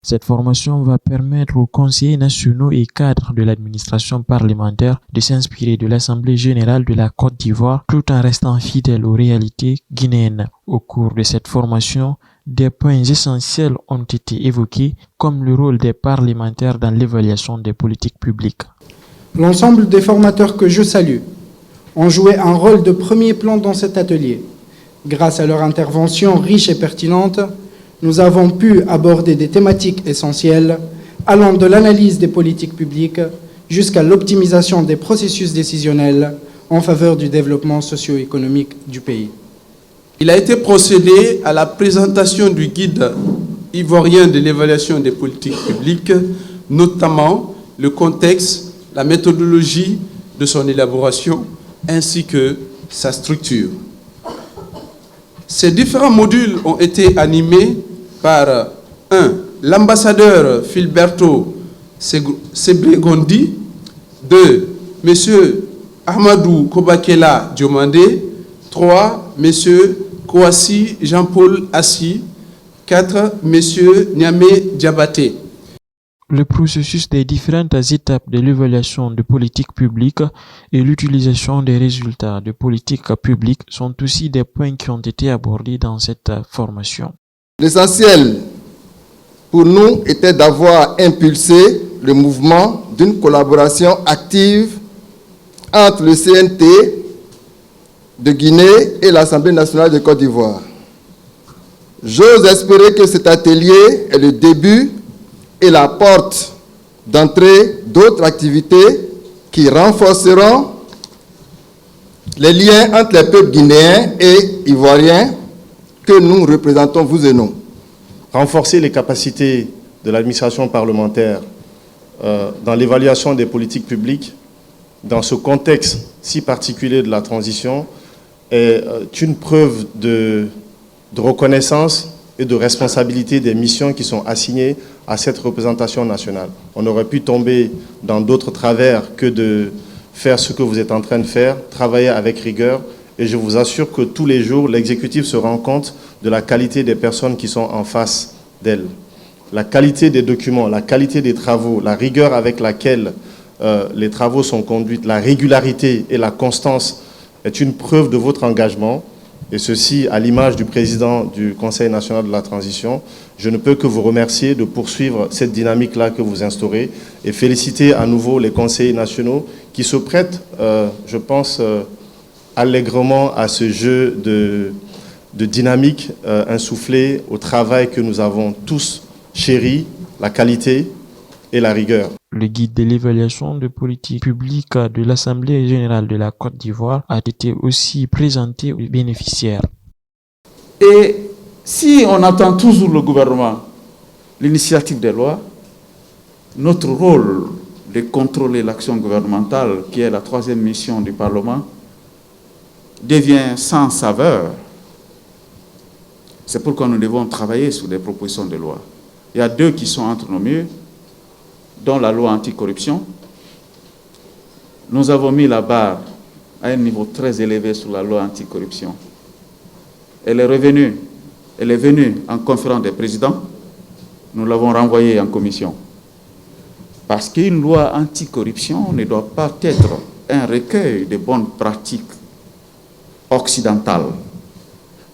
Cette formation va permettre aux conseillers nationaux et cadres de l'administration parlementaire de s'inspirer de l'Assemblée générale de la Côte d'Ivoire tout en restant fidèles aux réalités guinéennes. Au cours de cette formation, des points essentiels ont été évoqués, comme le rôle des parlementaires dans l'évaluation des politiques publiques. L'ensemble des formateurs que je salue ont joué un rôle de premier plan dans cet atelier. Grâce à leur intervention riche et pertinente, nous avons pu aborder des thématiques essentielles allant de l'analyse des politiques publiques jusqu'à l'optimisation des processus décisionnels en faveur du développement socio-économique du pays. Il a été procédé à la présentation du guide ivoirien de l'évaluation des politiques publiques, notamment le contexte, la méthodologie de son élaboration ainsi que sa structure. Ces différents modules ont été animés par 1. L'ambassadeur Filberto Sebregondi, 2. M. Ahmadou Kobakela Diomandé, 3. M. Kouassi Jean-Paul Assi, 4. M. Niamé Diabaté. Le processus des différentes étapes de l'évaluation de politique publique et l'utilisation des résultats de politique publique sont aussi des points qui ont été abordés dans cette formation. L'essentiel pour nous était d'avoir impulsé le mouvement d'une collaboration active entre le CNT de Guinée et l'Assemblée nationale de Côte d'Ivoire. J'ose espérer que cet atelier est le début et la porte d'entrée d'autres activités qui renforceront les liens entre les peuples guinéens et ivoiriens que nous représentons, vous et nous. Renforcer les capacités de l'administration parlementaire dans l'évaluation des politiques publiques, dans ce contexte si particulier de la transition, est une preuve de reconnaissance et de responsabilité des missions qui sont assignées à cette représentation nationale. On aurait pu tomber dans d'autres travers que de faire ce que vous êtes en train de faire, travailler avec rigueur, et je vous assure que tous les jours, l'exécutif se rend compte de la qualité des personnes qui sont en face d'elle. La qualité des documents, la qualité des travaux, la rigueur avec laquelle les travaux sont conduits, la régularité et la constance est une preuve de votre engagement. Et ceci, à l'image du président du Conseil national de la transition, je ne peux que vous remercier de poursuivre cette dynamique-là que vous instaurez et féliciter à nouveau les conseillers nationaux qui se prêtent, je pense, allègrement à ce jeu de dynamique insufflé au travail que nous avons tous chéri, la qualité et la rigueur. Le guide de l'évaluation de politique publique de l'Assemblée générale de la Côte d'Ivoire a été aussi présenté aux bénéficiaires. Et si on attend toujours le gouvernement, l'initiative des lois, notre rôle de contrôler l'action gouvernementale, qui est la troisième mission du Parlement, devient sans saveur. C'est pourquoi nous devons travailler sur des propositions de loi. Il y a deux qui sont entre nos murs, dont la loi anticorruption. Nous avons mis la barre à un niveau très élevé sur la loi anticorruption. Elle est venue en conférence des présidents. Nous l'avons renvoyée en commission. Parce qu'une loi anticorruption ne doit pas être un recueil de bonnes pratiques occidentales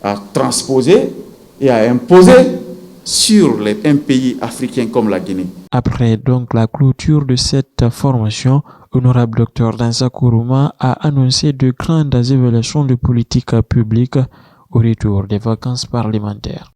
à transposer et à imposer sur un pays africain comme la Guinée. Après donc la clôture de cette formation, Honorable Dr Dansa Kourouma a annoncé de grandes évaluations de politique publique au retour des vacances parlementaires.